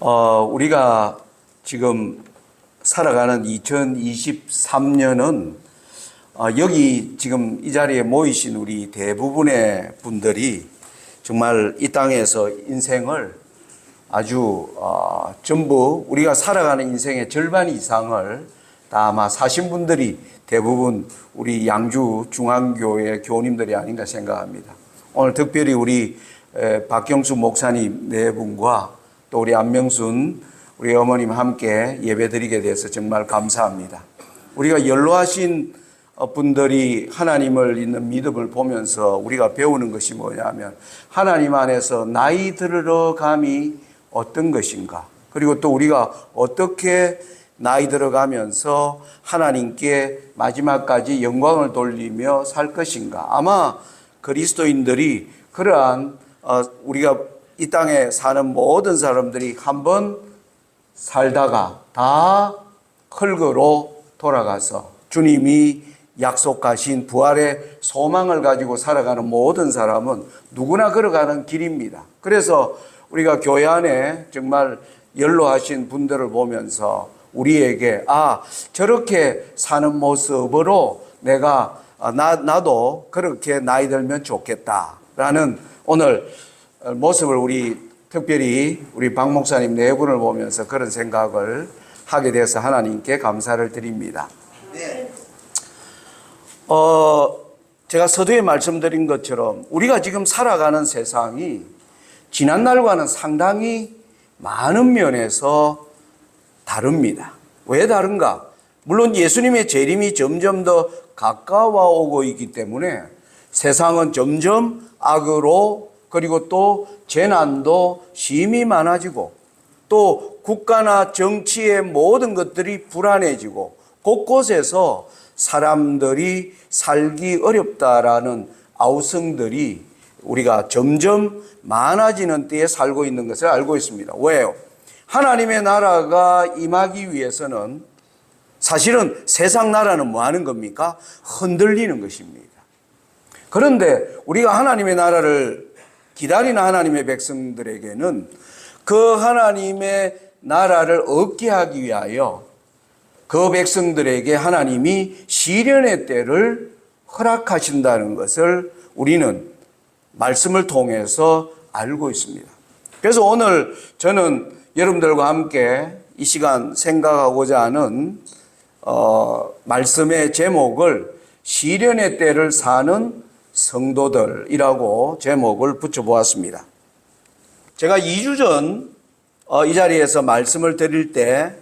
우리가 지금 살아가는 2023년은 여기 지금 이 자리에 모이신 우리 대부분의 분들이 정말 이 땅에서 인생을 아주 전부 우리가 살아가는 인생의 절반 이상을 다 아마 사신 분들이 대부분 우리 양주 중앙교회 교우님들이 아닌가 생각합니다. 오늘 특별히 우리 박경수 목사님 네 분과 또 우리 안명순 우리 어머님 함께 예배드리게 돼서 정말 감사합니다. 우리가 연로하신 분들이 하나님을 있는 믿음을 보면서 우리가 배우는 것이 뭐냐면 하나님 안에서 나이 들어감이 어떤 것인가, 그리고 또 우리가 어떻게 나이 들어가면서 하나님께 마지막까지 영광을 돌리며 살 것인가. 아마 그리스도인들이 그러한 우리가 이 땅에 사는 모든 사람들이 한번 살다가 다 흙으로 돌아가서 주님이 약속하신 부활의 소망을 가지고 살아가는 모든 사람은 누구나 걸어가는 길입니다. 그래서 우리가 교회 안에 정말 연로하신 분들을 보면서 우리에게 저렇게 사는 모습으로 내가 나도 그렇게 나이 들면 좋겠다라는 오늘 모습을 우리 특별히 우리 박 목사님 네 분을 보면서 그런 생각을 하게 돼서 하나님께 감사를 드립니다. 네. 제가 서두에 말씀드린 것처럼 우리가 지금 살아가는 세상이 지난날과는 상당히 많은 면에서 다릅니다. 왜 다른가? 물론 예수님의 재림이 점점 더 가까워오고 있기 때문에 세상은 점점 악으로, 그리고 또 재난도 심히 많아지고 또 국가나 정치의 모든 것들이 불안해지고 곳곳에서 사람들이 살기 어렵다라는 아우성들이 우리가 점점 많아지는 때에 살고 있는 것을 알고 있습니다. 왜요? 하나님의 나라가 임하기 위해서는 사실은 세상 나라는 뭐 하는 겁니까? 흔들리는 것입니다. 그런데 우리가 하나님의 나라를 기다리는 하나님의 백성들에게는 그 하나님의 나라를 얻게 하기 위하여 그 백성들에게 하나님이 시련의 때를 허락하신다는 것을 우리는 말씀을 통해서 알고 있습니다. 그래서 오늘 저는 여러분들과 함께 이 시간 생각하고자 하는 말씀의 제목을 시련의 때를 사는 성도들이라고 제목을 붙여보았습니다. 제가 2주 전 이 자리에서 말씀을 드릴 때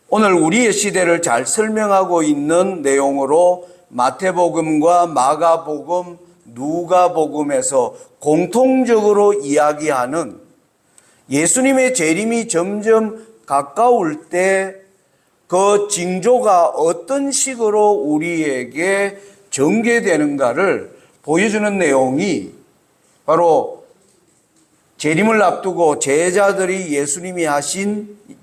오늘 우리의 시대를 잘 설명하고 있는 내용으로 마태복음과 마가복음, 누가복음에서 공통적으로 이야기하는 예수님의 재림이 점점 가까울 때 그 징조가 어떤 식으로 우리에게 전개되는가를 보여주는 내용이 바로 재림을 앞두고 제자들이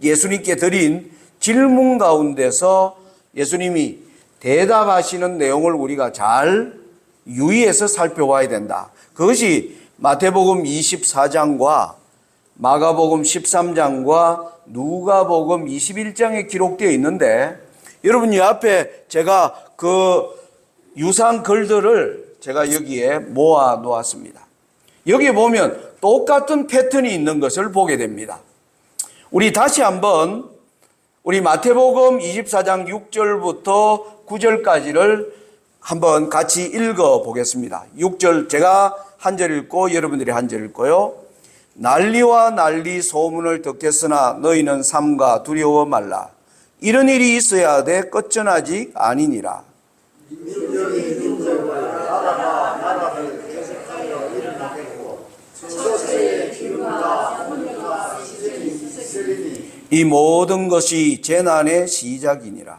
예수님께 드린 질문 가운데서 예수님이 대답하시는 내용을 우리가 잘 유의해서 살펴봐야 된다. 그것이 마태복음 24장과 마가복음 13장과 누가복음 21장에 기록되어 있는데 여러분 이 앞에 제가 그 유사한 글들을 제가 여기에 모아 놓았습니다. 여기에 보면 똑같은 패턴이 있는 것을 보게 됩니다. 우리 다시 한번 우리 마태복음 24장 6절부터 9절까지를 한번 같이 읽어 보겠습니다. 6절 제가 한 절 읽고 여러분들이 한 절 읽고요. 난리와 난리 소문을 듣겠으나 너희는 삼가 두려워 말라. 이런 일이 있어야 돼 끝은 아직 아니니라. 이 모든 것이 재난의 시작이니라.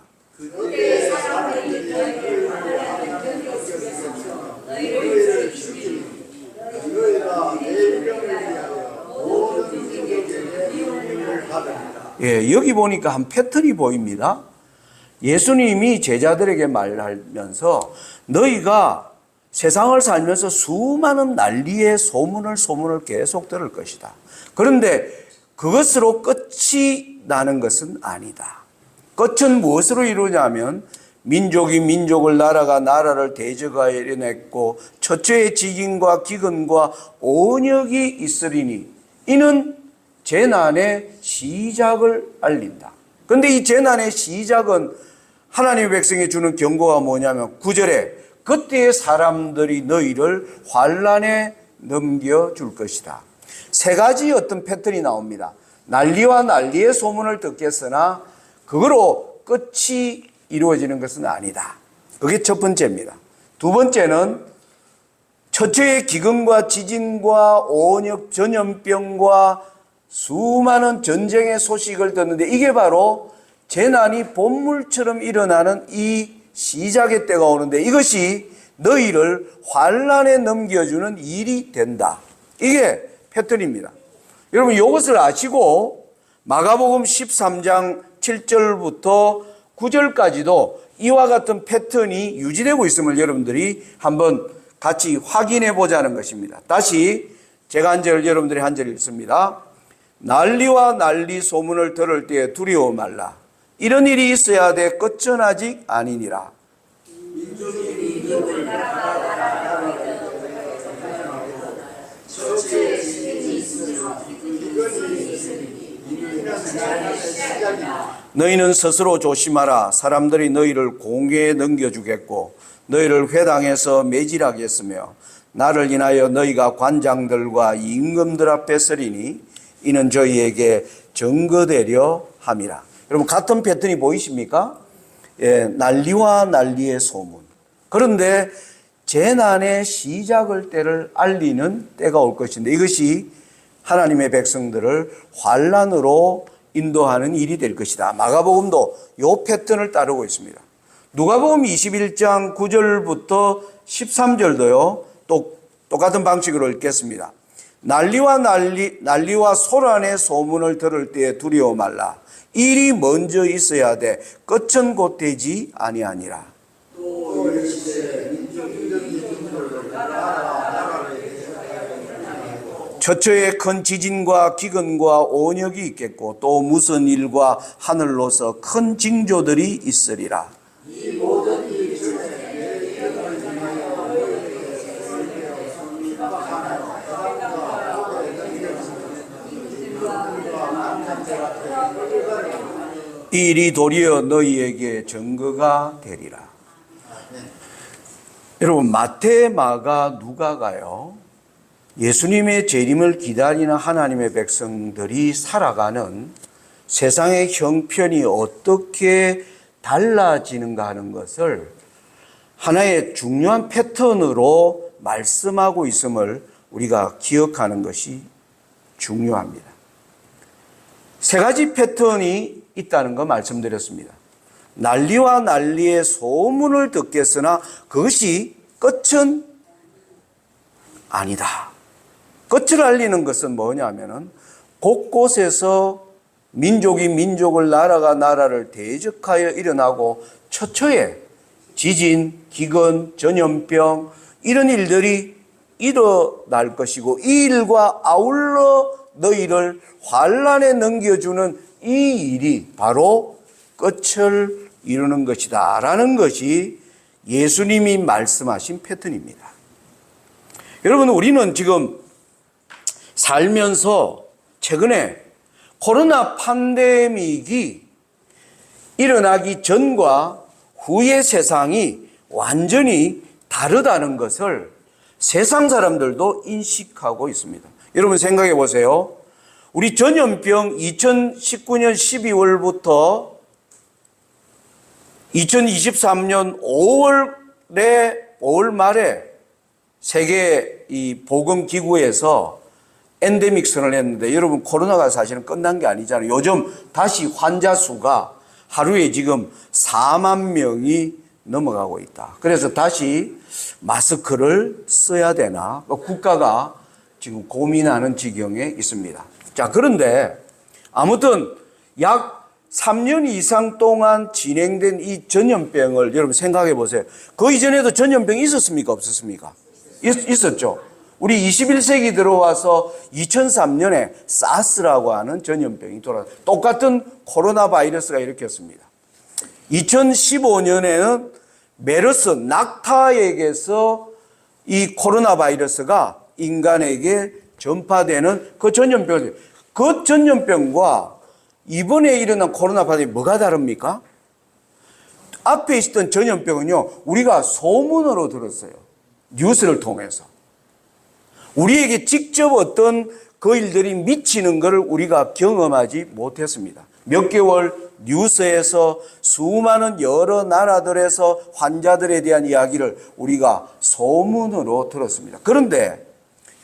여기 보니까 한 패턴이 보입니다. 예수님이 제자들에게 말하면서 너희가 세상을 살면서 수많은 난리의 소문을 계속 들을 것이다. 그런데 그것으로 끝이 나는 것은 아니다. 끝은 무엇으로 이루냐면 민족이 민족을 나라가 나라를 대적하여 이뤄냈고 처처에 지진과 기근과 온역이 있으리니 이는 재난의 시작을 알린다. 그런데 이 재난의 시작은 하나님의 백성이 주는 경고가 뭐냐면 9절에 그때의 사람들이 너희를 환난에 넘겨줄 것이다. 세 가지 어떤 패턴이 나옵니다. 난리와 난리의 소문을 듣겠으나 그거로 끝이 이루어지는 것은 아니다. 그게 첫 번째입니다. 두 번째는 처처의 기근과 지진과 온역 전염병과 수많은 전쟁의 소식을 듣는데 이게 바로 재난이 본물처럼 일어나는 이 시작의 때가 오는데 이것이 너희를 환난에 넘겨주는 일이 된다. 이게 패턴입니다. 여러분 이것을 아시고 마가복음 13장 7절부터 9절까지도 이와 같은 패턴이 유지되고 있음을 여러분들이 한번 같이 확인해 보자는 것입니다. 다시 제가 한 절 여러분들이 한 절 읽습니다. 난리와 난리 소문을 들을 때에 두려워 말라. 이런 일이 있어야 돼 끝은 아직 아니니라. 너희는 스스로 조심하라. 사람들이 너희를 공회에 넘겨주겠고 너희를 회당에서 매질하겠으며 나를 인하여 너희가 관장들과 임금들 앞에 서리니 이는 저희에게 증거되려 함이라. 여러분 같은 패턴이 보이십니까? 예, 난리와 난리의 소문. 그런데 재난의 시작을 때를 알리는 때가 올 것인데 이것이 하나님의 백성들을 환난으로 인도하는 일이 될 것이다. 마가복음도 이 패턴을 따르고 있습니다. 누가복음 21장 9절부터 13절도요. 똑같은 방식으로 읽겠습니다. 난리와 소란의 소문을 들을 때에 두려워 말라. 일이 먼저 있어야 돼 끝은 곧 되지 아니하니라. 처처에 큰 지진과 기근과 온역이 있겠고 또 무슨 일과 하늘로서 큰 징조들이 있으리라. 이 모든 일이 이 일이 도리어 너희에게 증거가 되리라. 여러분 마태, 마가, 누가가요 예수님의 재림을 기다리는 하나님의 백성들이 살아가는 세상의 형편이 어떻게 달라지는가 하는 것을 하나의 중요한 패턴으로 말씀하고 있음을 우리가 기억하는 것이 중요합니다. 세 가지 패턴이 있다는 거 말씀드렸습니다. 난리와 난리의 소문을 듣겠으나 그것이 끝은 아니다. 끝을 알리는 것은 뭐냐면은 곳곳에서 민족이 민족을 나라가 나라를 대적하여 일어나고 처처에 지진, 기근, 전염병 이런 일들이 일어날 것이고 이 일과 아울러 너희를 환난에 넘겨주는 이 일이 바로 끝을 이루는 것이다 라는 것이 예수님이 말씀하신 패턴입니다. 여러분 우리는 지금 살면서 최근에 코로나 팬데믹이 일어나기 전과 후의 세상이 완전히 다르다는 것을 세상 사람들도 인식하고 있습니다. 여러분 생각해 보세요. 우리 전염병 2019년 12월부터 2023년 5월 말에 세계 이 보건기구에서 엔데믹 선언을 했는데 여러분 코로나가 사실은 끝난 게 아니잖아요. 요즘 다시 환자 수가 하루에 지금 4만 명이 넘어가고 있다. 그래서 다시 마스크를 써야 되나 국가가 지금 고민하는 지경에 있습니다. 자, 그런데 아무튼 약 3년 이상 동안 진행된 이 전염병을 여러분 생각해 보세요. 그 이전에도 전염병이 있었습니까? 없었습니까? 있었죠. 우리 21세기 들어와서 2003년에 사스라고 하는 전염병이 돌아왔어요. 똑같은 코로나 바이러스가 일으켰습니다. 2015년에는 메르스 낙타에게서 이 코로나 바이러스가 인간에게 전파되는 그 전염병, 그 전염병과 이번에 일어난 코로나 바이러스이 뭐가 다릅니까? 앞에 있었던 전염병은요, 우리가 소문으로 들었어요. 뉴스를 통해서. 우리에게 직접 어떤 그 일들이 미치는 것을 우리가 경험하지 못했습니다. 몇 개월 뉴스에서 수많은 여러 나라들에서 환자들에 대한 이야기를 우리가 소문으로 들었습니다. 그런데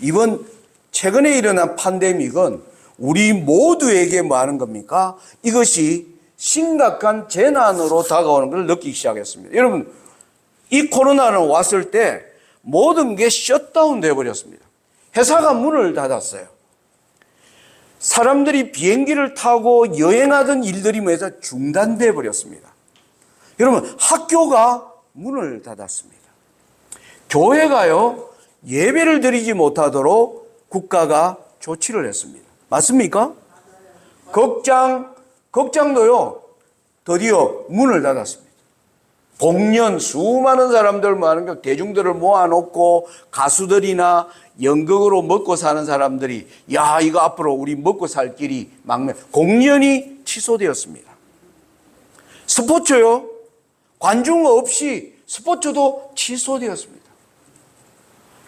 이번 최근에 일어난 팬데믹은 우리 모두에게 뭐 하는 겁니까? 이것이 심각한 재난으로 다가오는 걸 느끼기 시작했습니다. 여러분, 이 코로나는 왔을 때 모든 게 셧다운 되어버렸습니다. 회사가 문을 닫았어요. 사람들이 비행기를 타고 여행하던 일들이 뭐해서 중단돼 버렸습니다. 여러분, 학교가 문을 닫았습니다. 교회가요, 예배를 드리지 못하도록 국가가 조치를 했습니다. 맞습니까? 극장도요, 드디어 문을 닫았습니다. 공연, 수많은 사람들 모아놓은 거, 대중들을 모아놓고 가수들이나 연극으로 먹고 사는 사람들이, 야, 이거 앞으로 우리 먹고 살 길이 막면, 공연이 취소되었습니다. 스포츠요, 관중 없이 스포츠도 취소되었습니다.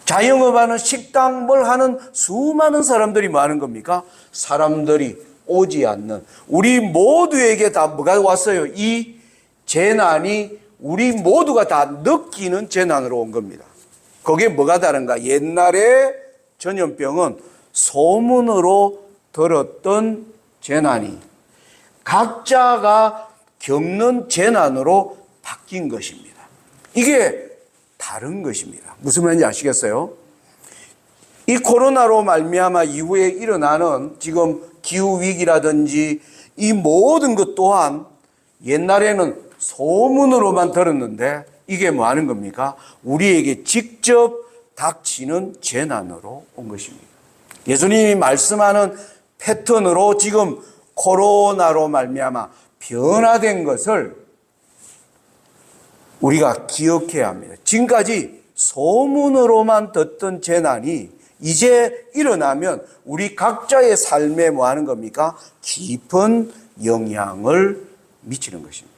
자영업하는 식당 뭘 하는 수많은 사람들이 많은 겁니까? 사람들이 오지 않는, 우리 모두에게 다 뭐가 왔어요? 이 재난이 우리 모두가 다 느끼는 재난으로 온 겁니다. 거기에 뭐가 다른가? 옛날에 전염병은 소문으로 들었던 재난이 각자가 겪는 재난으로 바뀐 것입니다. 이게 다른 것입니다. 무슨 말인지 아시겠어요? 이 코로나로 말미암아 이후에 일어나는 지금 기후위기라든지 이 모든 것 또한 옛날에는 소문으로만 들었는데 이게 뭐 하는 겁니까? 우리에게 직접 닥치는 재난으로 온 것입니다. 예수님이 말씀하는 패턴으로 지금 코로나로 말미암아 변화된 것을 우리가 기억해야 합니다. 지금까지 소문으로만 듣던 재난이 이제 일어나면 우리 각자의 삶에 뭐 하는 겁니까? 깊은 영향을 미치는 것입니다.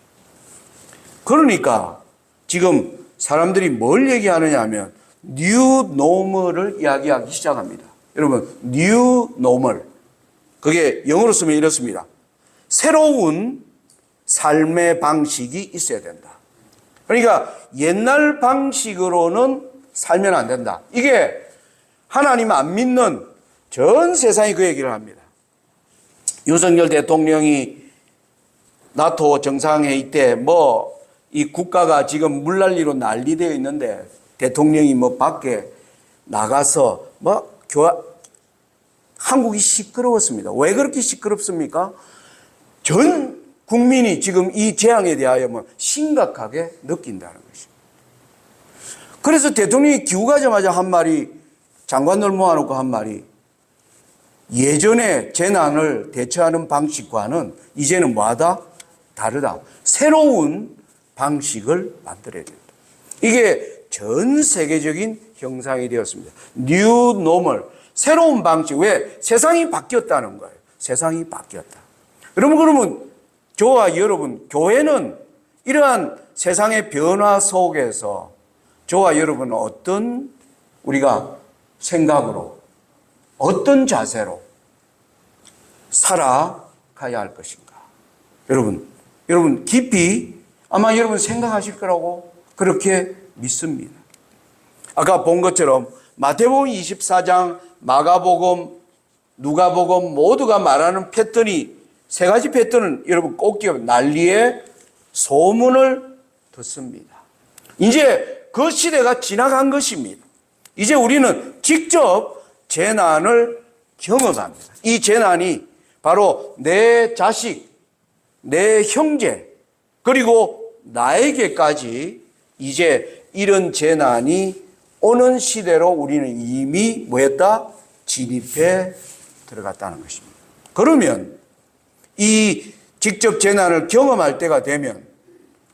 그러니까 지금 사람들이 뭘 얘기하느냐 하면 뉴 노멀을 이야기하기 시작합니다. 여러분, 뉴 노멀, 그게 영어로 쓰면 이렇습니다. 새로운 삶의 방식이 있어야 된다. 그러니까 옛날 방식으로는 살면 안 된다. 이게 하나님 안 믿는 전 세상이 그 얘기를 합니다. 윤석열 대통령이 나토 정상회의 때 이 국가가 지금 물난리로 난리되어 있는데 대통령이 밖에 나가서 한국이 시끄러웠습니다. 왜 그렇게 시끄럽습니까? 전 국민이 지금 이 재앙에 대하여 심각하게 느낀다는 것입니다. 그래서 대통령이 귀국하자마자 한 말이, 장관들 모아놓고 한 말이, 예전에 재난을 대처하는 방식과는 이제는 뭐하다? 다르다. 새로운 방식을 만들어야 된다. 이게 전 세계적인 형상이 되었습니다. 뉴 노멀, 새로운 방식. 왜? 세상이 바뀌었다는 거예요. 세상이 바뀌었다. 그러면 저와 여러분, 교회는 이러한 세상의 변화 속에서 저와 여러분은 어떤 우리가 생각으로, 어떤 자세로 살아가야 할 것인가? 여러분 깊이 아마 여러분 생각하실 거라고 그렇게 믿습니다. 아까 본 것처럼 마태복음 24장, 마가복음, 누가복음 모두가 말하는 패턴이 세 가지 패턴은 여러분 꼭 기억해요. 난리의 소문을 듣습니다. 이제 그 시대가 지나간 것입니다. 이제 우리는 직접 재난을 경험합니다. 이 재난이 바로 내 자식, 내 형제, 그리고 나에게까지 이제 이런 재난이 오는 시대로 우리는 이미 뭐했다? 진입해 들어갔다는 것입니다. 그러면 이 직접 재난을 경험할 때가 되면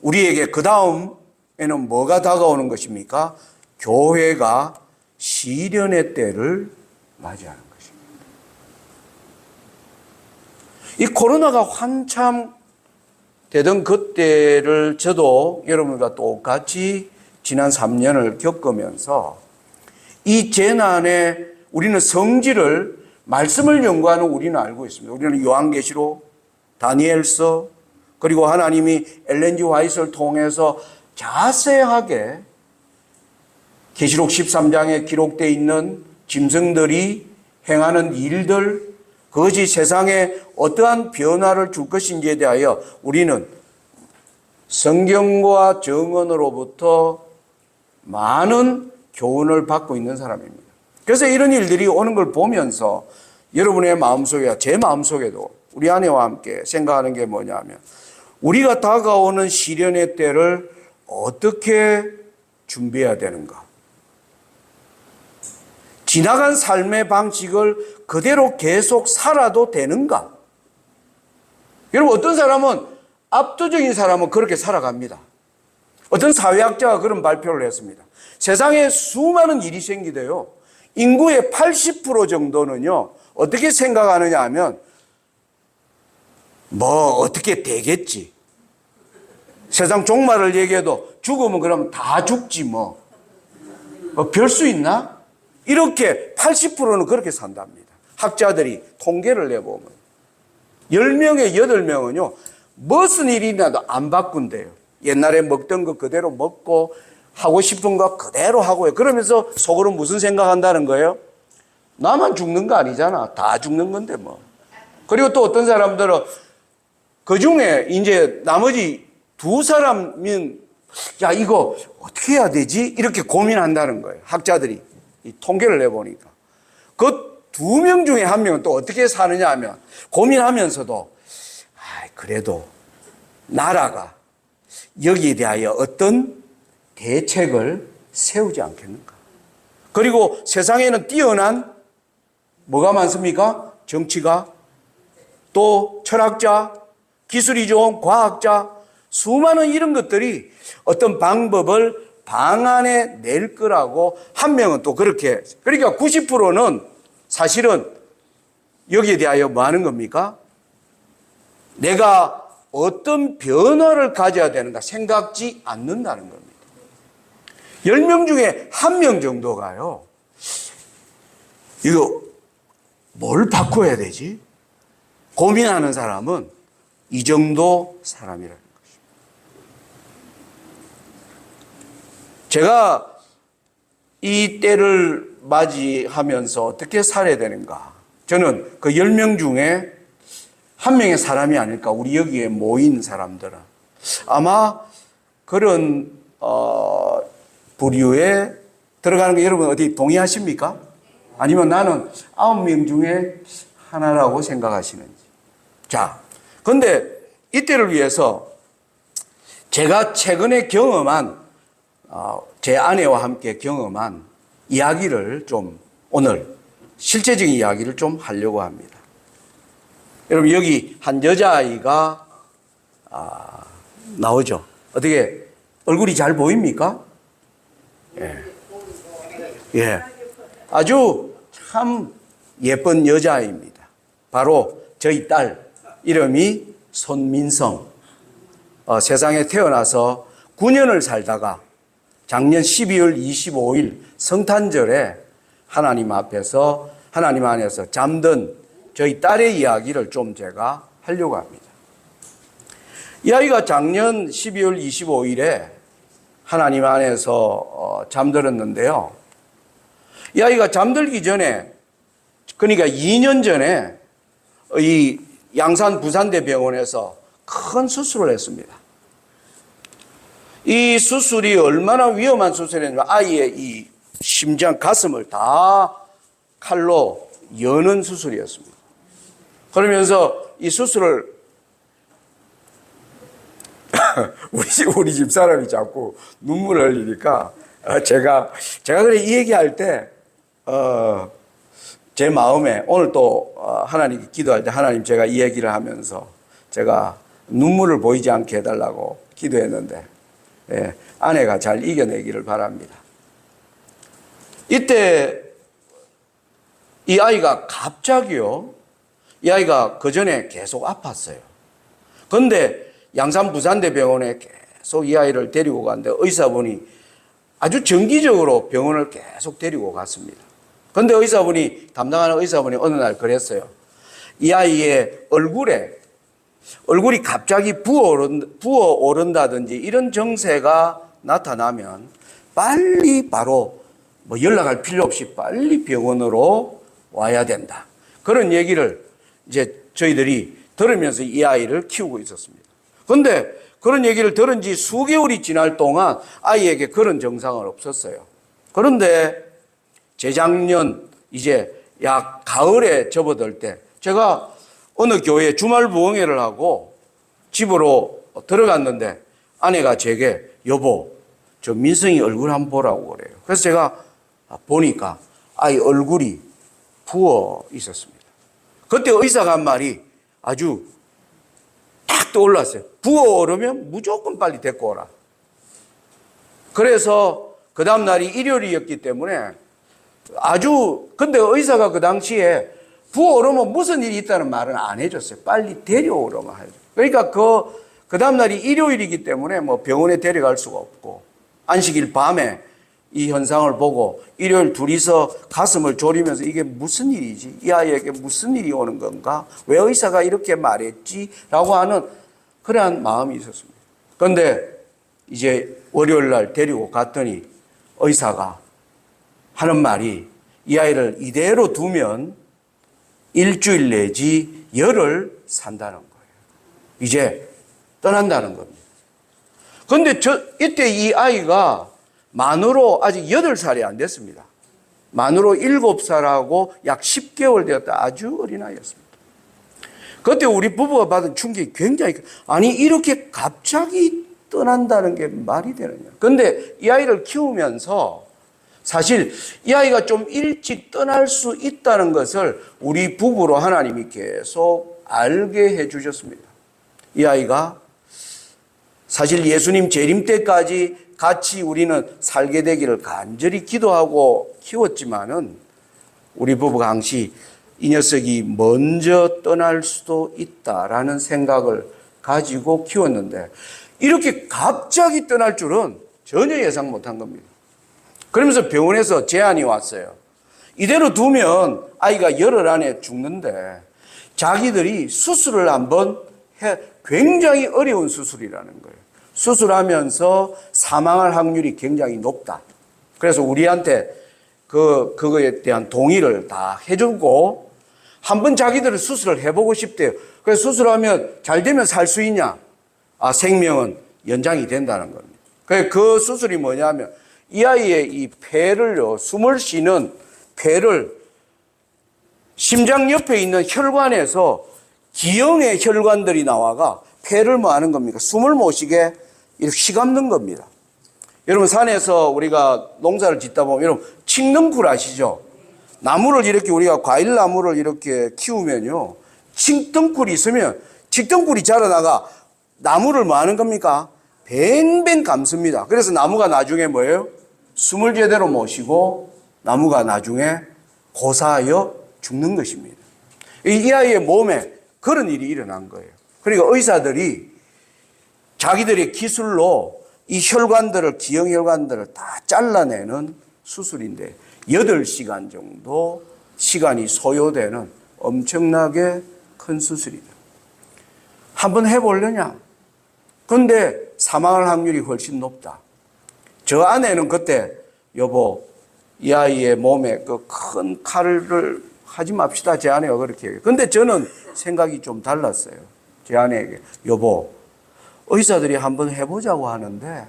우리에게 그 다음에는 뭐가 다가오는 것입니까? 교회가 시련의 때를 맞이하는 것입니다. 이 코로나가 한참 되던 그때를 저도 여러분과 똑같이 지난 3년을 겪으면서 이 재난에 우리는 성질을 말씀을 연구하는 우리는 알고 있습니다. 우리는 요한계시록, 다니엘서, 그리고 하나님이 엘렌 G 화이트를 통해서 자세하게 계시록 13장에 기록되어 있는 짐승들이 행하는 일들, 그것이 세상에 어떠한 변화를 줄 것인지에 대하여 우리는 성경과 정언으로부터 많은 교훈을 받고 있는 사람입니다. 그래서 이런 일들이 오는 걸 보면서 여러분의 마음속에, 제 마음속에도 우리 아내와 함께 생각하는 게 뭐냐면 우리가 다가오는 시련의 때를 어떻게 준비해야 되는가? 지나간 삶의 방식을 그대로 계속 살아도 되는가? 여러분, 어떤 사람은, 압도적인 사람은 그렇게 살아갑니다. 어떤 사회학자가 그런 발표를 했습니다. 세상에 수많은 일이 생기대요. 인구의 80% 정도는요, 어떻게 생각하느냐 하면, 어떻게 되겠지. 세상 종말을 얘기해도 죽으면 그러면 다 죽지 별 수 있나? 이렇게 80%는 그렇게 산답니다. 학자들이 통계를 내보면 10명에 8명은요 무슨 일이 나도 안 바꾼대요. 옛날에 먹던 거 그대로 먹고 하고 싶은 거 그대로 하고요. 그러면서 속으로 무슨 생각한다는 거예요? 나만 죽는 거 아니잖아. 다 죽는 건데 그리고 또 어떤 사람들은 그 중에 이제 나머지 두 사람은 야 이거 어떻게 해야 되지? 이렇게 고민한다는 거예요. 학자들이 이 통계를 내보니까 그 2명 중에 1명은 또 어떻게 사느냐 하면 고민하면서도 그래도 나라가 여기에 대하여 어떤 대책을 세우지 않겠는가. 그리고 세상에는 뛰어난 뭐가 많습니까? 정치가, 또 철학자, 기술이 좋은 과학자, 수많은 이런 것들이 어떤 방법을 방안에 낼 거라고 한 명은 또 그렇게, 그러니까 90%는 사실은 여기에 대하여 뭐 하는 겁니까? 내가 어떤 변화를 가져야 되는가 생각지 않는다는 겁니다. 10명 중에 1명 정도가요, 이거 뭘 바꿔야 되지? 고민하는 사람은 이 정도 사람이라는 것입니다. 제가 이 때를 맞이하면서 어떻게 살아야 되는가? 저는 그 10명 중에 1명의 사람이 아닐까. 우리 여기에 모인 사람들은 아마 그런 부류에 들어가는 게 여러분 어디 동의하십니까? 아니면 나는 9명 중에 하나라고 생각하시는지. 자, 근데 이때를 위해서 제가 최근에 경험한 제 아내와 함께 경험한 이야기를 좀 오늘 실제적인 이야기를 좀 하려고 합니다. 여러분 여기 한 여자아이가 나오죠. 어떻게 얼굴이 잘 보입니까? 예. 예. 아주 참 예쁜 여자아이입니다. 바로 저희 딸 이름이 손민성. 세상에 태어나서 9년을 살다가 작년 12월 25일 성탄절에 하나님 앞에서 하나님 안에서 잠든 저희 딸의 이야기를 좀 제가 하려고 합니다. 이 아이가 작년 12월 25일에 하나님 안에서 잠들었는데요. 이 아이가 잠들기 전에, 그러니까 2년 전에 이 양산 부산대병원에서 큰 수술을 했습니다. 이 수술이 얼마나 위험한 수술이냐면 아이의 이 심장, 가슴을 다 칼로 여는 수술이었습니다. 그러면서 이 수술을 우리 집 사람이 자꾸 눈물을 흘리니까 제가 그래 이 얘기할 때, 제 마음에 오늘 또 하나님께 기도할 때 하나님 제가 이 얘기를 하면서 제가 눈물을 보이지 않게 해달라고 기도했는데, 예, 아내가 잘 이겨내기를 바랍니다. 이때 이 아이가 갑자기요, 이 아이가 그 전에 계속 아팠어요. 그런데 양산 부산대병원에 계속 이 아이를 데리고 갔는데 의사분이 아주 정기적으로 병원을 계속 데리고 갔습니다. 그런데 의사분이, 담당하는 의사분이 어느 날 그랬어요. 이 아이의 얼굴이 갑자기 부어오른다든지 이런 증세가 나타나면 빨리 바로 뭐 연락할 필요 없이 빨리 병원으로 와야 된다. 그런 얘기를 이제 저희들이 들으면서 이 아이를 키우고 있었습니다. 그런데 그런 얘기를 들은 지 수개월이 지날 동안 아이에게 그런 증상은 없었어요. 그런데 재작년 이제 약 가을에 접어들 때 제가 어느 교회에 주말 부흥회를 하고 집으로 들어갔는데 아내가 제게 여보, 저 민성이 얼굴 한번 보라고 그래요. 그래서 제가 보니까 아이 얼굴이 부어 있었습니다. 그때 의사가 한 말이 아주 딱 떠올랐어요. 부어오르면 무조건 빨리 데리고 오라. 그래서 그 다음 날이 일요일이었기 때문에 근데 의사가 그 당시에 부어오르면 무슨 일이 있다는 말은 안 해줬어요. 빨리 데려오라고 하죠. 그러니까 그 다음 날이 일요일이기 때문에 뭐 병원에 데려갈 수가 없고 안식일 밤에 이 현상을 보고 일요일 둘이서 가슴을 졸이면서 이게 무슨 일이지? 이 아이에게 무슨 일이 오는 건가? 왜 의사가 이렇게 말했지? 라고 하는 그러한 마음이 있었습니다. 그런데 이제 월요일 날 데리고 갔더니 의사가 하는 말이 이 아이를 이대로 두면 일주일 내지 열흘 산다는 거예요. 이제 떠난다는 겁니다. 그런데 이때 이 아이가 만으로 아직 8살이 안 됐습니다. 만으로 7살하고 약 10개월 되었다. 아주 어린아이였습니다. 그때 우리 부부가 받은 충격이 굉장히, 아니 이렇게 갑자기 떠난다는 게 말이 되느냐. 그런데 이 아이를 키우면서 사실 이 아이가 좀 일찍 떠날 수 있다는 것을 우리 부부로 하나님이 계속 알게 해주셨습니다. 이 아이가 사실 예수님 재림 때까지 같이 우리는 살게 되기를 간절히 기도하고 키웠지만은 우리 부부가 항시 이 녀석이 먼저 떠날 수도 있다라는 생각을 가지고 키웠는데 이렇게 갑자기 떠날 줄은 전혀 예상 못한 겁니다. 그러면서 병원에서 제안이 왔어요. 이대로 두면 아이가 열흘 안에 죽는데 자기들이 수술을 한번 굉장히 어려운 수술이라는 거예요. 수술하면서 사망할 확률이 굉장히 높다. 그래서 우리한테 그거에 대한 동의를 다 해주고 한번 자기들은 수술을 해보고 싶대요. 그래서 수술하면 잘 되면 살 수 있냐? 생명은 연장이 된다는 겁니다. 그 수술이 뭐냐면 이 아이의 이 폐를요, 숨을 쉬는 폐를 심장 옆에 있는 혈관에서 기형의 혈관들이 나와가 폐를 뭐 하는 겁니까? 숨을 못 쉬게 이렇게 휘감는 겁니다. 여러분 산에서 우리가 농사를 짓다 보면 여러분 칡덩굴 아시죠? 나무를 이렇게 우리가 과일 나무를 이렇게 키우면요, 칡덩굴이 있으면 칡덩굴이 자라나가 나무를 뭐 하는 겁니까? 뱅뱅 감습니다. 그래서 나무가 나중에 뭐예요? 숨을 제대로 못 쉬고 나무가 나중에 고사하여 죽는 것입니다. 이 아이의 몸에 그런 일이 일어난 거예요. 그러니까 의사들이 자기들의 기술로 이 혈관들을, 기형혈관들을 다 잘라내는 수술인데 8시간 정도 시간이 소요되는 엄청나게 큰 수술이다. 한번 해보려냐? 그런데 사망할 확률이 훨씬 높다. 저 아내는 그때 여보, 이 아이의 몸에 그 큰 칼을 하지 맙시다. 제 아내가 그렇게 얘기해요. 그런데 저는 생각이 좀 달랐어요. 제 아내에게 여보, 의사들이 한번 해보자고 하는데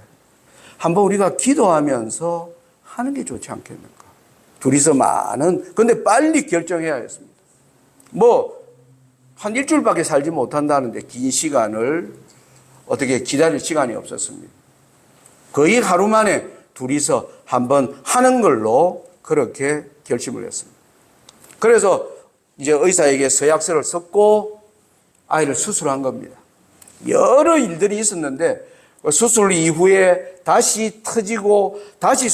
한번 우리가 기도하면서 하는 게 좋지 않겠는가. 둘이서 근데 빨리 결정해야 했습니다. 한 일주일밖에 살지 못한다는데 긴 시간을 어떻게 기다릴 시간이 없었습니다. 거의 하루 만에 둘이서 한번 하는 걸로 그렇게 결심을 했습니다. 그래서 이제 의사에게 서약서를 썼고 아이를 수술한 겁니다. 여러 일들이 있었는데 수술 이후에 다시 터지고 다시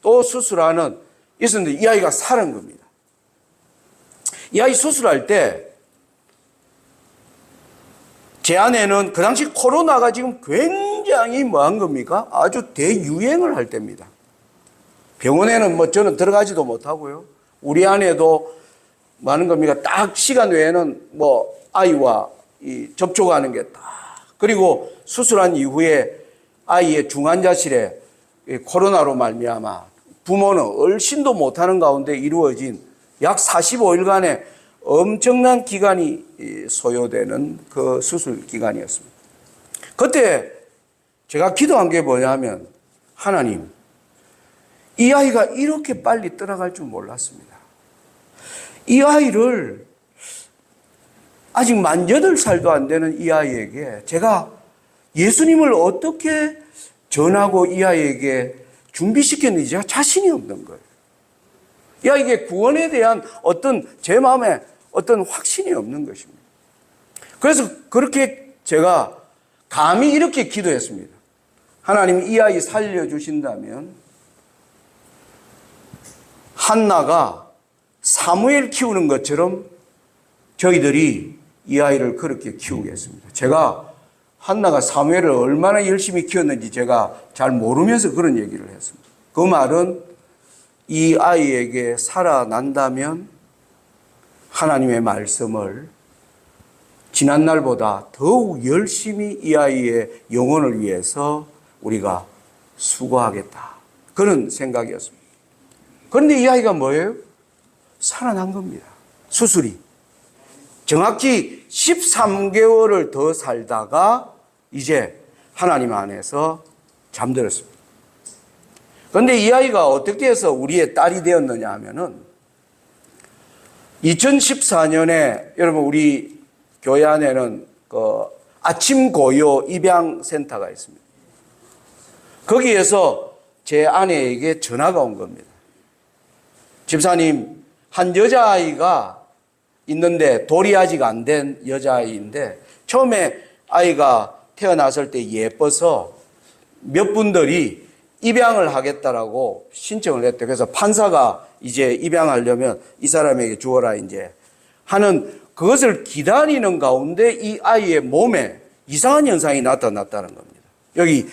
또 수술하는 있었는데 이 아이가 살은 겁니다. 이 아이 수술할 때 제 아내는 그 당시 코로나가 지금 굉장히 뭐한 겁니까? 아주 대유행을 할 때입니다. 병원에는 뭐 저는 들어가지도 못하고요. 우리 아내도 많은 겁니까? 딱 시간 외에는 뭐 아이와 접촉하는 게 딱. 그리고 수술한 이후에 아이의 중환자실에 코로나로 말미암아 부모는 얼씬도 못하는 가운데 이루어진 약 45일간의 엄청난 기간이 소요되는 그 수술 기간이었습니다. 그때 제가 기도한 게 뭐냐면 하나님, 이 아이가 이렇게 빨리 떠나갈 줄 몰랐습니다. 이 아이를 아직 만 8살도 안 되는 이 아이에게 제가 예수님을 어떻게 전하고 이 아이에게 준비시켰는지 제가 자신이 없는 거예요. 이 아이에게 구원에 대한 어떤 제 마음에 어떤 확신이 없는 것입니다. 그래서 그렇게 제가 감히 이렇게 기도했습니다. 하나님, 이 아이 살려주신다면 한나가 사무엘 키우는 것처럼 저희들이 이 아이를 그렇게 키우겠습니다. 제가 한나가 사무엘을 얼마나 열심히 키웠는지 제가 잘 모르면서 그런 얘기를 했습니다. 그 말은 이 아이에게 살아난다면 하나님의 말씀을 지난날보다 더욱 열심히 이 아이의 영혼을 위해서 우리가 수고하겠다. 그런 생각이었습니다. 그런데 이 아이가 뭐예요? 살아난 겁니다. 수술이. 정확히 13개월을 더 살다가 이제 하나님 안에서 잠들었습니다. 그런데 이 아이가 어떻게 해서 우리의 딸이 되었느냐 하면은 2014년에 여러분 우리 교회 안에는 그 아침 고요 입양 센터가 있습니다. 거기에서 제 아내에게 전화가 온 겁니다. 집사님, 한 여자아이가 있는데 돌이 아직 안 된 여자아이인데 처음에 아이가 태어났을 때 예뻐서 몇 분들이 입양을 하겠다라고 신청을 했대요. 그래서 판사가 이제 입양하려면 이 사람에게 주어라 이제 하는 그것을 기다리는 가운데 이 아이의 몸에 이상한 현상이 나타났다는 겁니다. 여기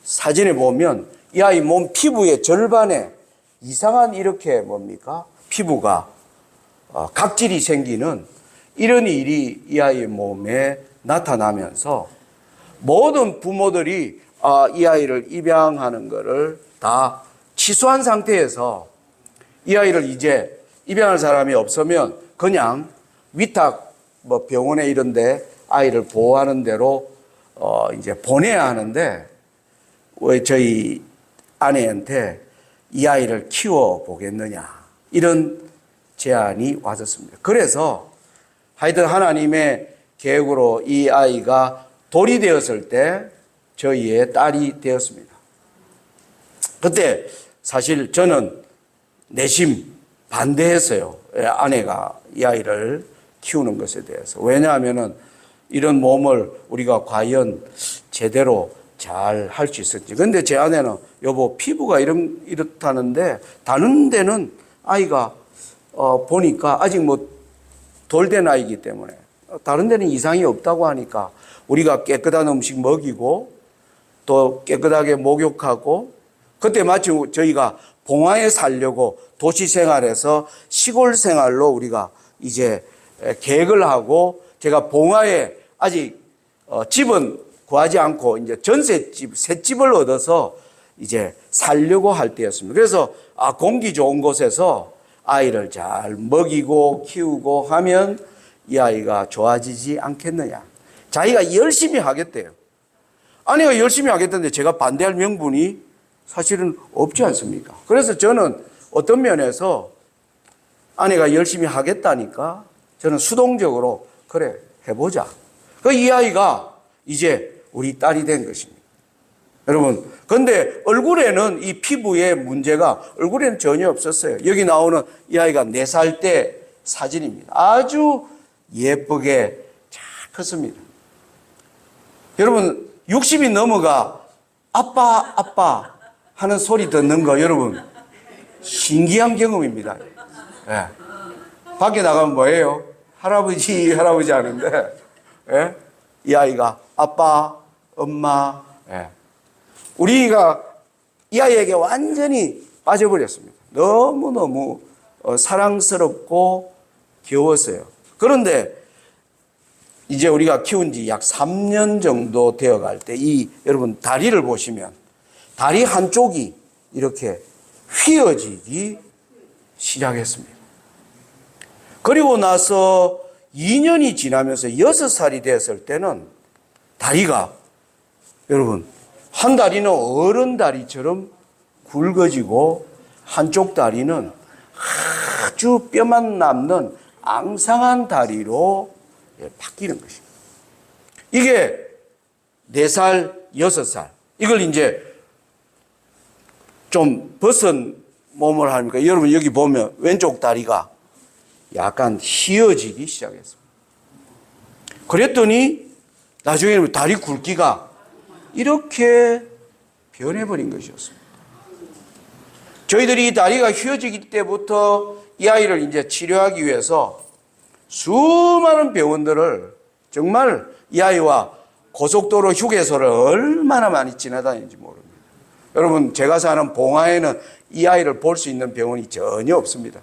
사진에 보면 이 아이 몸 피부의 절반에 이상한 이렇게 뭡니까? 피부가 각질이 생기는 이런 일이 이 아이의 몸에 나타나면서 모든 부모들이 이 아이를 입양하는 것을 다 취소한 상태에서 이 아이를 이제 입양할 사람이 없으면 그냥 위탁 뭐 병원에 이런데 아이를 보호하는 대로 이제 보내야 하는데 왜 저희 아내한테 이 아이를 키워 보겠느냐 이런 제안이 왔었습니다. 그래서 하여튼 하나님의 계획으로 이 아이가 돌이 되었을 때 저희의 딸이 되었습니다. 그때 사실 저는 내심 반대했어요. 아내가 이 아이를 키우는 것에 대해서. 왜냐하면 이런 몸을 우리가 과연 제대로 잘 할 수 있을지. 그런데 제 아내는 여보 피부가 이렇다는데 다른 데는 아이가 보니까 아직 뭐 돌 된 아이기 때문에 다른 데는 이상이 없다고 하니까 우리가 깨끗한 음식 먹이고 또 깨끗하게 목욕하고 그때 마침 저희가 봉화에 살려고 도시 생활에서 시골 생활로 우리가 이제 계획을 하고 제가 봉화에 아직 집은 구하지 않고 이제 전셋집, 셋집을 얻어서 이제 살려고 할 때였습니다. 그래서 공기 좋은 곳에서 아이를 잘 먹이고 키우고 하면 이 아이가 좋아지지 않겠느냐. 자기가 열심히 하겠대요. 아내가 열심히 하겠다는데 제가 반대할 명분이 사실은 없지 않습니까? 그래서 저는 어떤 면에서 아내가 열심히 하겠다니까 저는 수동적으로 그래 해보자. 이 아이가 이제 우리 딸이 된 것입니다. 여러분, 근데 얼굴에는 이 피부의 문제가 얼굴에는 전혀 없었어요. 여기 나오는 이 아이가 4살 때 사진입니다. 아주 예쁘게 잘 컸습니다. 여러분, 60이 넘어가 아빠, 아빠 하는 소리 듣는 거 여러분, 신기한 경험입니다. 예. 밖에 나가면 뭐예요? 할아버지, 할아버지 하는데, 예? 이 아이가 아빠, 엄마, 예. 우리가 이 아이에게 완전히 빠져버렸습니다. 너무너무 사랑스럽고 귀여웠어요. 그런데 이제 우리가 키운 지 약 3년 정도 되어 갈 때 여러분 다리를 보시면 다리 한쪽이 이렇게 휘어지기 시작했습니다. 그리고 나서 2년이 지나면서 6살이 됐을 때는 다리가 여러분 한 다리는 어른 다리처럼 굵어지고 한쪽 다리는 아주 뼈만 남는 앙상한 다리로 바뀌는 것입니다. 이게 4살, 6살. 이걸 이제 좀 벗은 몸을 하니까 여러분 여기 보면 왼쪽 다리가 약간 휘어지기 시작했습니다. 그랬더니 나중에는 다리 굵기가 이렇게 변해버린 것이었습니다. 저희들이 다리가 휘어지기 때부터 이 아이를 이제 치료하기 위해서 수많은 병원들을 정말 이 아이와 고속도로 휴게소를 얼마나 많이 지나다니는지 모릅니다. 여러분, 제가 사는 봉화에는 이 아이를 볼 수 있는 병원이 전혀 없습니다.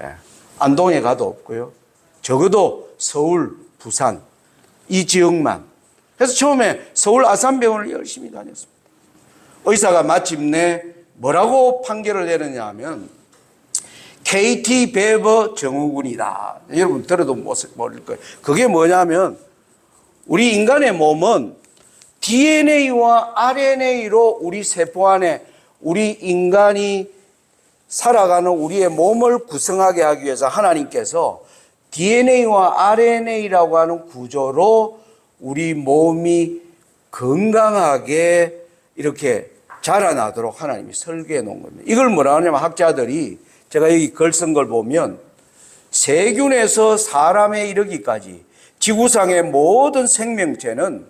예. 안동에 가도 없고요. 적어도 서울, 부산 이 지역만. 그래서 처음에 서울 아산병원을 열심히 다녔습니다. 의사가 마침내 뭐라고 판결을 내렸냐 하면 KT 베버 증후군이다. 여러분 들어도 모를 거예요. 그게 뭐냐면 우리 인간의 몸은 DNA와 RNA로 우리 세포 안에 우리 인간이 살아가는 우리의 몸을 구성하게 하기 위해서 하나님께서 DNA와 RNA라고 하는 구조로 우리 몸이 건강하게 이렇게 자라나도록 하나님이 설계해 놓은 겁니다. 이걸 뭐라 하냐면 학자들이 제가 여기 글 쓴 걸 보면 세균에서 사람에 이르기까지 지구상의 모든 생명체는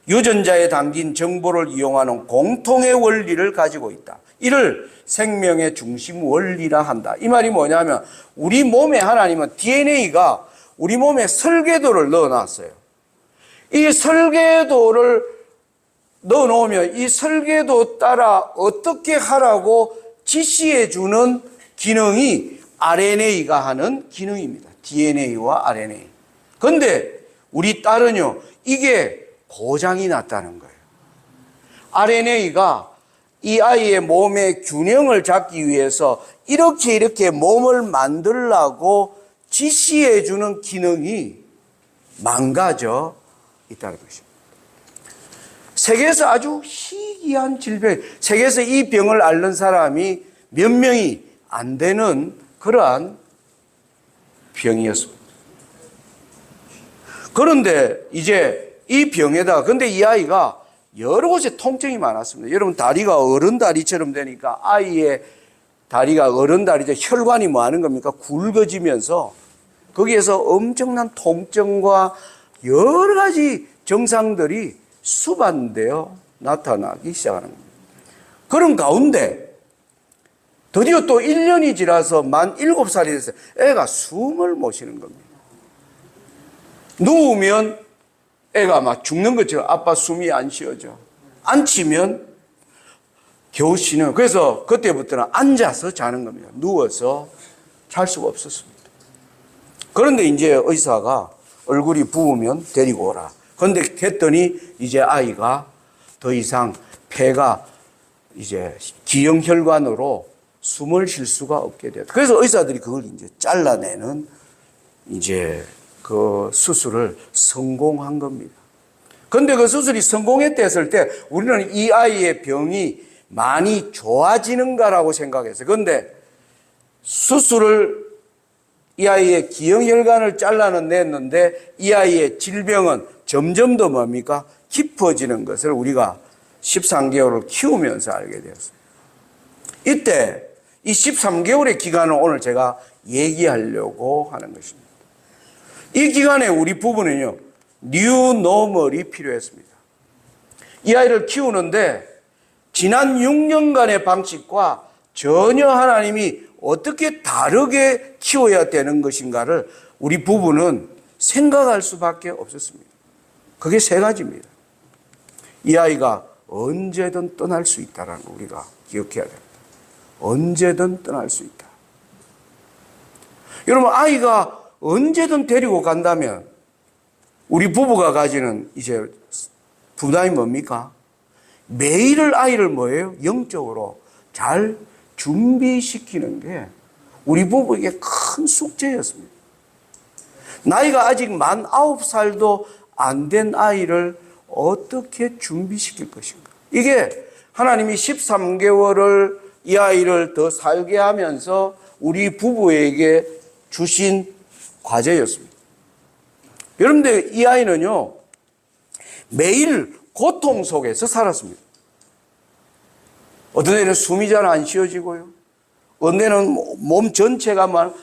유전자에 담긴 정보를 이용하는 공통의 원리를 가지고 있다. 이를 생명의 중심 원리라 한다. 이 말이 뭐냐면 우리 몸에 하나님은 DNA가 우리 몸에 설계도를 넣어놨어요. 이 설계도를 넣어놓으면 이 설계도 따라 어떻게 하라고 지시해주는 기능이 RNA가 하는 기능입니다. DNA와 RNA. 그런데 우리 딸은요, 이게 고장이 났다는 거예요. RNA가 이 아이의 몸의 균형을 잡기 위해서 이렇게 몸을 만들라고 지시해주는 기능이 망가져 있다는 것입니다. 세계에서 아주 희귀한 질병, 세계에서 이 병을 앓는 사람이 몇 명이 안 되는 그러한 병이었습니다. 그런데 이제 이 병에다가, 근데 이 아이가 여러 곳에 통증이 많았습니다. 여러분, 다리가 어른 다리처럼 되니까 아이의 다리가 어른 다리죠. 혈관이 뭐 하는 겁니까? 굵어지면서 거기에서 엄청난 통증과 여러 가지 증상들이 수반되어 나타나기 시작하는 겁니다. 그런 가운데 드디어 또 1년이 지나서 만 7살이 됐어요. 애가 숨을 못 쉬는 겁니다. 누우면 애가 막 죽는 것처럼 아빠 숨이 안 쉬어져. 앉히면 겨우 쉬는. 그래서 그때부터는 앉아서 자는 겁니다. 누워서 잘 수가 없었습니다. 그런데 이제 의사가 얼굴이 부으면 데리고 오라. 그런데 했더니 이제 아이가 더 이상 폐가 이제 기형혈관으로 숨을 쉴 수가 없게 되었다. 그래서 의사들이 그걸 이제 잘라내는 이제 그 수술을 성공한 겁니다. 그런데 그 수술이 성공했다 했을 때 우리는 이 아이의 병이 많이 좋아지는가라고 생각했어요. 그런데 수술을 이 아이의 기형혈관을 잘라냈는데 이 아이의 질병은 점점 더 뭡니까? 깊어지는 것을 우리가 13개월을 키우면서 알게 되었습니다. 이때 이 13개월의 기간을 오늘 제가 얘기하려고 하는 것입니다. 이 기간에 우리 부부는요, 뉴노멀이 필요했습니다. 이 아이를 키우는데 지난 6년간의 방식과 전혀 하나님이 어떻게 다르게 키워야 되는 것인가를 우리 부부는 생각할 수밖에 없었습니다. 그게 세 가지입니다. 이 아이가 언제든 떠날 수 있다는 우리가 기억해야 됩니다. 언제든 떠날 수 있다. 여러분, 아이가 언제든 데리고 간다면 우리 부부가 가지는 이제 부담이 뭡니까? 매일을 아이를 뭐예요? 영적으로 잘 준비시키는 게 우리 부부에게 큰 숙제였습니다. 나이가 아직 만 9살도 안 된 아이를 어떻게 준비시킬 것인가? 이게 하나님이 13개월을 이 아이를 더 살게 하면서 우리 부부에게 주신 과제였습니다. 여러분들, 이 아이는요, 매일 고통 속에서 살았습니다. 어떤 데는 숨이 잘 안 쉬어지고요. 어떤 데는 몸 전체가 막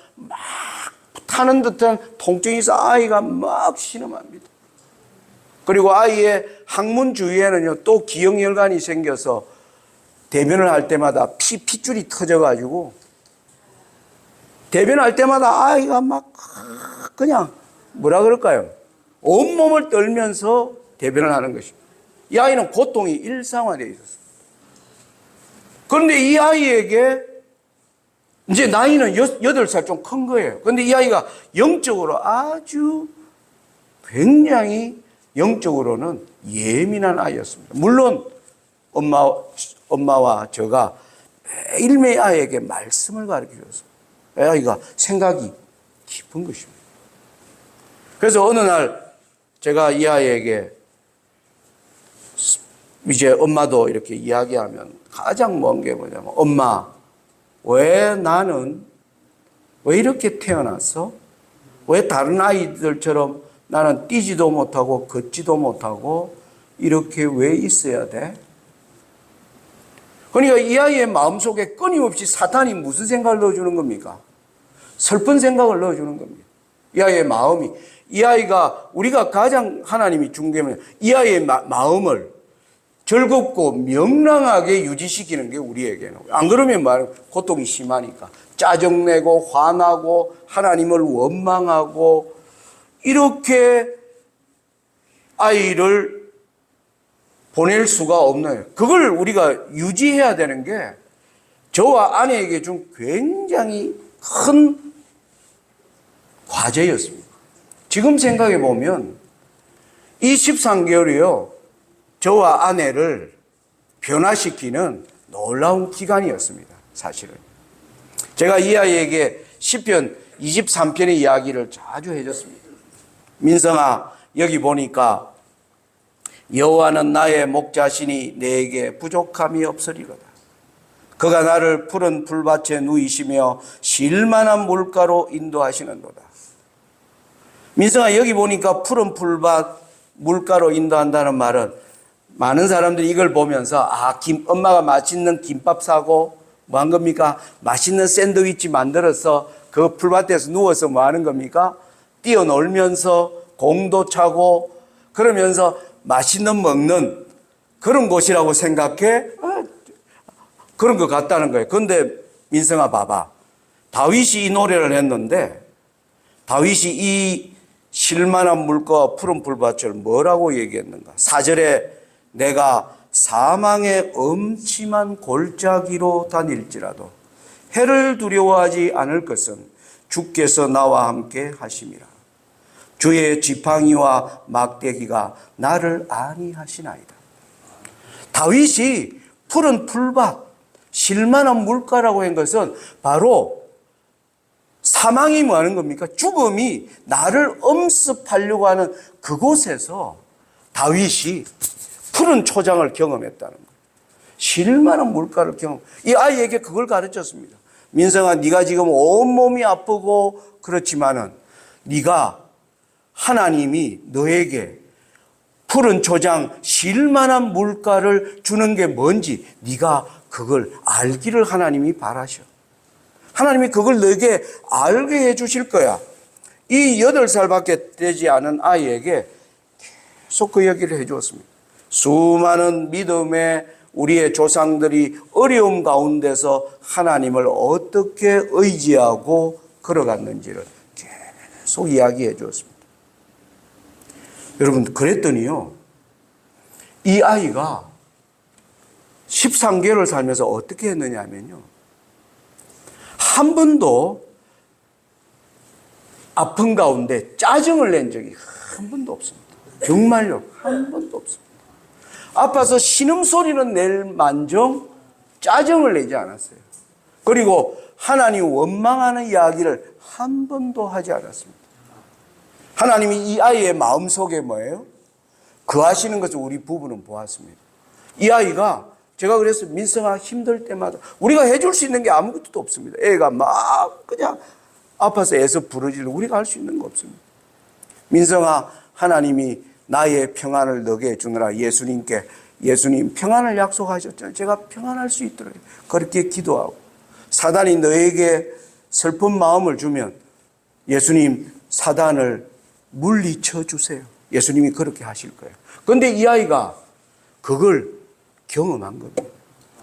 타는 듯한 통증이 있어 아이가 막 신음합니다. 그리고 아이의 항문 주위에는요, 또 기형혈관이 생겨서 대변을 할 때마다 핏줄이 터져가지고 대변할 때마다 아이가 막 그냥 뭐라 그럴까요? 온몸을 떨면서 대변을 하는 것입니다. 이 아이는 고통이 일상화되어 있었습니다. 그런데 이 아이에게 이제 나이는 8살 좀 큰 거예요. 그런데 이 아이가 영적으로 아주 굉장히 영적으로는 예민한 아이였습니다. 물론 엄마와 저가 매일매일 아이에게 말씀을 가르쳐줬어요. 아이가 생각이 깊은 것입니다. 그래서 어느 날 제가 이 아이에게 이제 엄마도 이렇게 이야기하면 가장 먼 게 뭐냐면, 엄마, 왜 나는 왜 이렇게 태어났어? 왜 다른 아이들처럼 나는 뛰지도 못하고 걷지도 못하고 이렇게 왜 있어야 돼? 그러니까 이 아이의 마음속에 끊임없이 사탄이 무슨 생각을 넣어주는 겁니까? 슬픈 생각을 넣어주는 겁니다. 이 아이의 마음이, 이 아이가 우리가 가장 하나님이 준 게 뭐냐면 이 아이의 마음을 즐겁고 명랑하게 유지시키는 게 우리에게는, 안 그러면 고통이 심하니까 짜증내고 화나고 하나님을 원망하고 이렇게 아이를 보낼 수가 없나요? 그걸 우리가 유지해야 되는 게 저와 아내에게 준 굉장히 큰 과제였습니다. 지금 생각해 보면 이 13개월이요, 저와 아내를 변화시키는 놀라운 기간이었습니다. 사실은 제가 이 아이에게 시편 23편의 이야기를 자주 해줬습니다. 민성아, 여기 보니까 여호와는 나의 목자시니 내게 부족함이 없으리로다. 그가 나를 푸른 풀밭에 누이시며 쉴만한 물가로 인도하시는도다. 민성아, 여기 보니까 푸른 풀밭 물가로 인도한다는 말은 많은 사람들이 이걸 보면서 엄마가 맛있는 김밥 사고 뭐 한 겁니까? 맛있는 샌드위치 만들어서 그 풀밭에서 누워서 뭐 하는 겁니까? 뛰어놀면서 공도 차고 그러면서 맛있는 먹는 그런 곳이라고 생각해? 그런 것 같다는 거예요. 그런데 민성아, 봐봐. 다윗이 이 노래를 했는데 다윗이 이 쉴만한 물과 푸른 풀밭을 뭐라고 얘기했는가? 4절에 내가 사망의 엄침한 골짜기로 다닐지라도 해를 두려워하지 않을 것은 주께서 나와 함께 하심이라. 주의 지팡이와 막대기가 나를 안위하시나이다. 다윗이 푸른 풀밭, 쉴만한 물가라고 한 것은 바로 사망이 뭐 하는 겁니까? 죽음이 나를 엄습하려고 하는 그곳에서 다윗이 푸른 초장을 경험했다는 거예요. 쉴만한 물가를 이 아이에게 그걸 가르쳤습니다. 민성아, 네가 지금 온몸이 아프고 그렇지만은 네가 하나님이 너에게 푸른 초장 실만한 물가를 주는 게 뭔지 네가 그걸 알기를 하나님이 바라셔. 하나님이 그걸 너에게 알게 해 주실 거야. 이 8살밖에 되지 않은 아이에게 계속 그 얘기를 해 주었습니다. 수많은 믿음의 우리의 조상들이 어려움 가운데서 하나님을 어떻게 의지하고 걸어갔는지를 계속 이야기해 주었습니다. 여러분, 그랬더니요, 이 아이가 13개월을 살면서 어떻게 했느냐 하면요, 한 번도 아픈 가운데 짜증을 낸 적이 한 번도 없습니다. 정말요, 한 번도 없습니다. 아파서 신음소리는 낼 만정 짜증을 내지 않았어요. 그리고 하나님 원망하는 이야기를 한 번도 하지 않았습니다. 하나님이 이 아이의 마음속에 뭐예요? 거하시는 것을 우리 부부는 보았습니다. 이 아이가, 제가 그래서 민성아 힘들 때마다 우리가 해줄 수 있는 게 아무것도 없습니다. 애가 막 그냥 아파서 애서 부르짖고 우리가 할 수 있는 거 없습니다. 민성아, 하나님이 나의 평안을 너게 주느라 예수님 평안을 약속하셨잖아요. 제가 평안할 수 있도록 그렇게 기도하고, 사단이 너에게 슬픈 마음을 주면 예수님 사단을 물리쳐 주세요. 예수님이 그렇게 하실 거예요. 그런데 이 아이가 그걸 경험한 겁니다.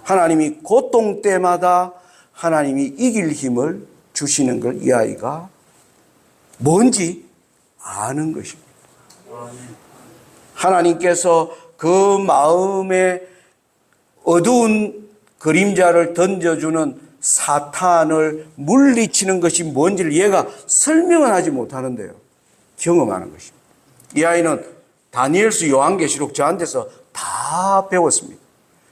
하나님이 고통 때마다 하나님이 이길 힘을 주시는 걸 이 아이가 뭔지 아는 것입니다. 하나님께서 그 마음에 어두운 그림자를 던져주는 사탄을 물리치는 것이 뭔지를 얘가 설명은 하지 못하는데요, 경험하는 것입니다. 이 아이는 다니엘서 요한계시록 저한테서 다 배웠습니다.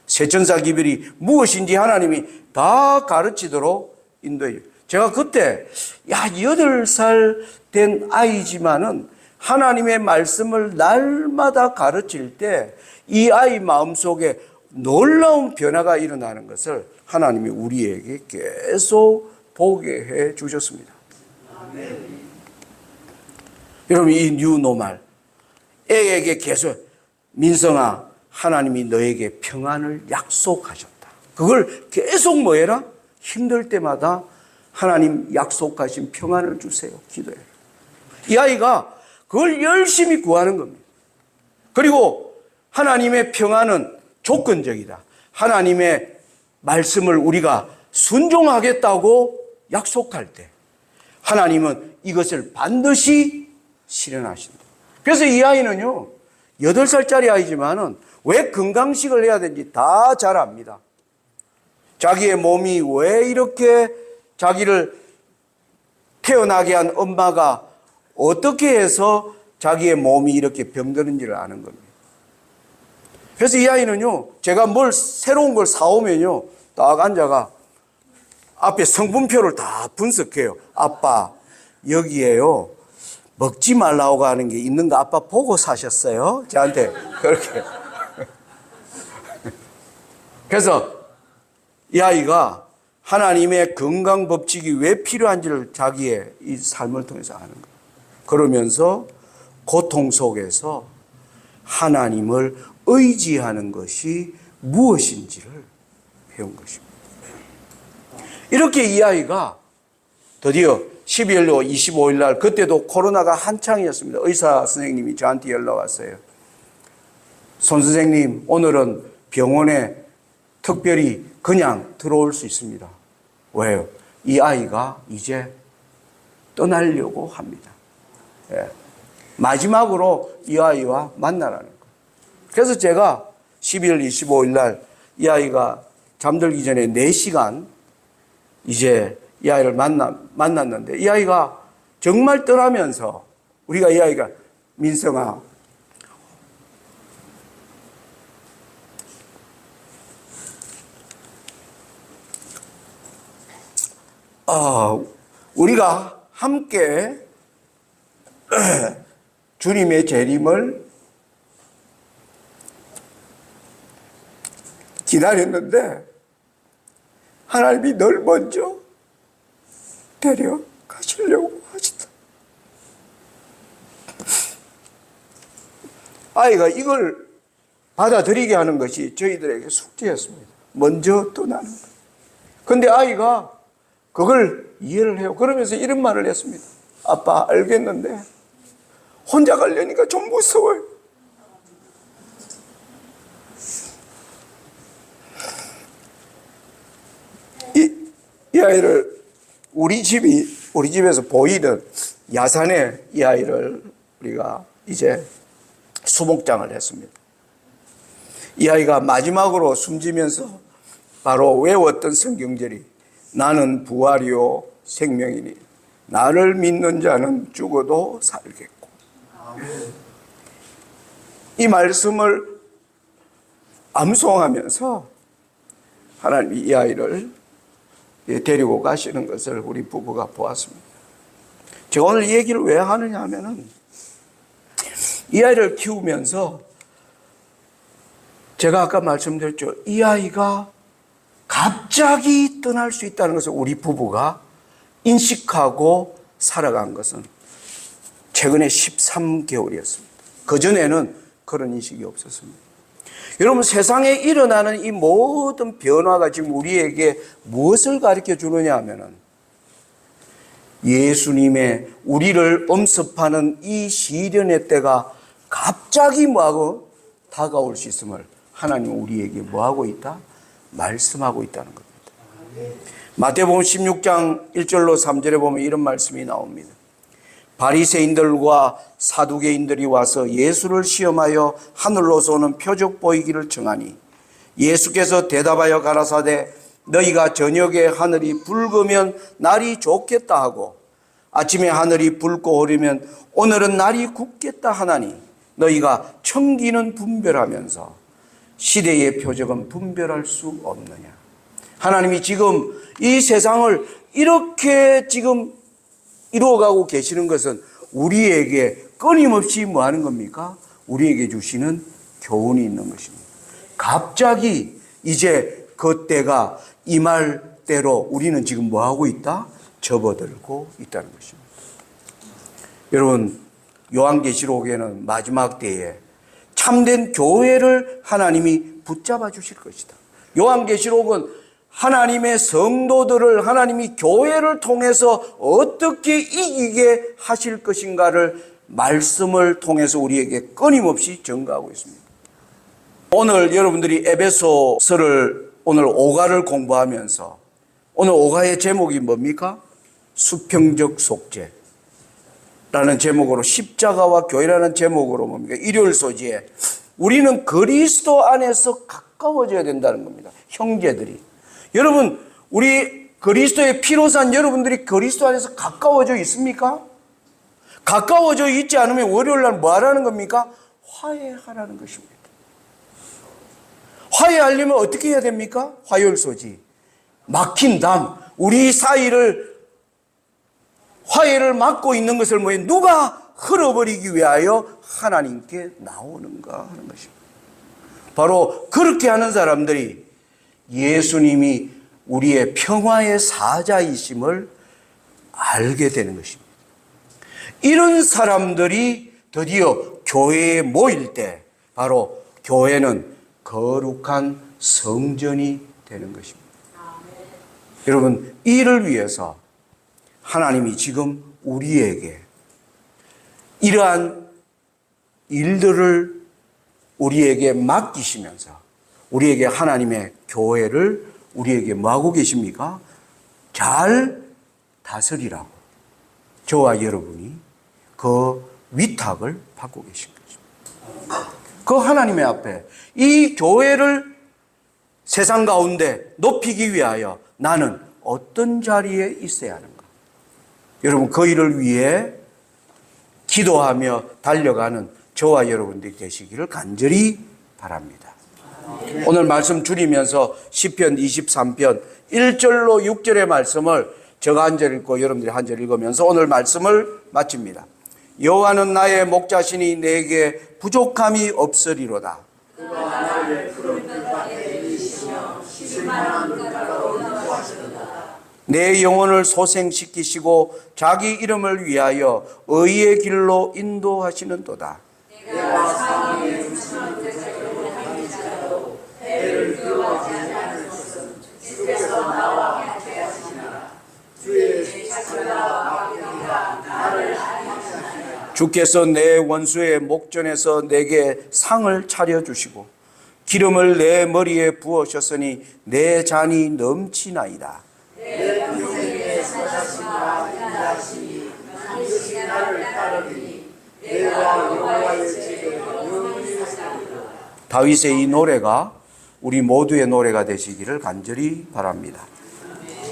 세천사 기별이 무엇인지 하나님이 다 가르치도록 인도해요. 제가 그때 8살 된 아이지만은 하나님의 말씀을 날마다 가르칠 때 이 아이 마음속에 놀라운 변화가 일어나는 것을 하나님이 우리에게 계속 보게 해 주셨습니다. 여러분, 이 뉴노말 애에게 계속 민성아, 하나님이 너에게 평안을 약속하셨다. 그걸 계속 뭐해라? 힘들 때마다 하나님 약속하신 평안을 주세요. 기도해라. 이 아이가 그걸 열심히 구하는 겁니다. 그리고 하나님의 평안은 조건적이다. 하나님의 말씀을 우리가 순종하겠다고 약속할 때 하나님은 이것을 반드시 실현하신다. 그래서 이 아이는요, 8살짜리 아이지만은 왜 건강식을 해야 되는지 다 잘 압니다. 자기의 몸이 왜 이렇게 자기를 태어나게 한 엄마가 어떻게 해서 자기의 몸이 이렇게 병드는지를 아는 겁니다. 그래서 이 아이는요, 제가 뭘 새로운 걸 사오면요, 딱 앉아가 앞에 성분표를 다 분석해요. 아빠, 여기에요, 먹지 말라고 하는 게 있는 거 아빠 보고 사셨어요? 저한테 그렇게. 그래서 이 아이가 하나님의 건강 법칙이 왜 필요한지를 자기의 이 삶을 통해서 아는 거예요. 그러면서 고통 속에서 하나님을 의지하는 것이 무엇인지를 배운 것입니다. 이렇게 이 아이가 드디어 12월 25일 날, 그때도 코로나가 한창이었습니다. 의사 선생님이 저한테 연락 왔어요. 손 선생님, 오늘은 병원에 특별히 그냥 들어올 수 있습니다. 왜요? 이 아이가 이제 떠나려고 합니다. 예. 마지막으로 이 아이와 만나라는 거예요. 그래서 제가 12월 25일 날 이 아이가 잠들기 전에 4시간 이제 이 아이를 만났는데, 이 아이가 정말 떠나면서 우리가 이 아이가 민성아, 우리가 함께 주님의 재림을 기다렸는데 하나님이 널 먼저 데려가시려고 하시다. 아이가 이걸 받아들이게 하는 것이 저희들에게 숙제였습니다. 먼저 떠나는 것. 그런데 아이가 그걸 이해를 해요. 그러면서 이런 말을 했습니다. 아빠, 알겠는데 혼자 가려니까 좀 무서워요. 이 아이를 우리 집에서 보이는 야산에 이 아이를 우리가 이제 수목장을 했습니다. 이 아이가 마지막으로 숨지면서 바로 외웠던 성경절이 나는 부활이요 생명이니 나를 믿는 자는 죽어도 살겠고. 이 말씀을 암송하면서 하나님이 이 아이를 데리고 가시는 것을 우리 부부가 보았습니다. 제가 오늘 이 얘기를 왜 하느냐 하면은 이 아이를 키우면서 제가 아까 말씀드렸죠. 이 아이가 갑자기 떠날 수 있다는 것을 우리 부부가 인식하고 살아간 것은 최근에 13개월이었습니다. 그전에는 그런 인식이 없었습니다. 여러분, 세상에 일어나는 이 모든 변화가 지금 우리에게 무엇을 가르쳐 주느냐 하면은 예수님의 우리를 엄습하는 이 시련의 때가 갑자기 뭐하고 다가올 수 있음을 하나님은 우리에게 뭐하고 있다? 말씀하고 있다는 겁니다. 마태복음 16장 1절로 3절에 보면 이런 말씀이 나옵니다. 바리새인들과 사두개인들이 와서 예수를 시험하여 하늘로서 오는 표적 보이기를 청하니 예수께서 대답하여 가라사대 너희가 저녁에 하늘이 붉으면 날이 좋겠다 하고 아침에 하늘이 붉고 흐리면 오늘은 날이 굳겠다 하나니 너희가 청기는 분별하면서 시대의 표적은 분별할 수 없느냐. 하나님이 지금 이 세상을 이렇게 지금 이루어가고 계시는 것은 우리에게 끊임없이 뭐 하는 겁니까? 우리에게 주시는 교훈이 있는 것입니다. 갑자기 이제 그 때가 임할 때로 우리는 지금 뭐 하고 있다? 접어들고 있다는 것입니다. 여러분, 요한계시록에는 마지막 때에 참된 교회를 하나님이 붙잡아 주실 것이다. 요한계시록은 하나님의 성도들을 하나님이 교회를 통해서 어떻게 이기게 하실 것인가를 말씀을 통해서 우리에게 끊임없이 전가하고 있습니다. 오늘 여러분들이 에베소서를 오늘 5가를 공부하면서 오늘 5가의 제목이 뭡니까? 수평적 속죄 라는 제목으로 십자가와 교회라는 제목으로 뭡니까? 일요일 소지에 우리는 그리스도 안에서 가까워져야 된다는 겁니다. 형제들이. 여러분, 우리 그리스도의 피로 산 여러분들이 그리스도 안에서 가까워져 있습니까? 가까워져 있지 않으면 월요일 날 뭐 하라는 겁니까? 화해하라는 것입니다. 화해하려면 어떻게 해야 됩니까? 화요일 소지. 막힌 담, 우리 사이를 화해를 막고 있는 것을 뭐해? 누가 흘어버리기 위하여 하나님께 나오는가 하는 것입니다. 바로 그렇게 하는 사람들이 예수님이 우리의 평화의 사자이심을 알게 되는 것입니다. 이런 사람들이 드디어 교회에 모일 때 바로 교회는 거룩한 성전이 되는 것입니다. 여러분, 이를 위해서 하나님이 지금 우리에게 이러한 일들을 우리에게 맡기시면서 우리에게 하나님의 교회를 우리에게 뭐하고 계십니까? 잘 다스리라고 저와 여러분이 그 위탁을 받고 계신 것입니다. 그 하나님의 앞에 이 교회를 세상 가운데 높이기 위하여 나는 어떤 자리에 있어야 하는가? 여러분, 그 일을 위해 기도하며 달려가는 저와 여러분들이 되시기를 간절히 바랍니다. 오늘 말씀 줄이면서 시편 23편 1절로 6절의 말씀을 제가 한 절 읽고 여러분들이 한 절 읽으면서 오늘 말씀을 마칩니다. 여호와는 나의 목자시니 내게 부족함이 없으리로다. 내 영혼을 소생시키시고 자기 이름을 위하여 의의 길로 인도하시는도다. 주께서 내 원수의 목전에서 내게 상을 차려주시고 기름을 내 머리에 부으셨으니 내 잔이 넘치나이다. 다윗의 이 노래가 우리 모두의 노래가 되시기를 간절히 바랍니다.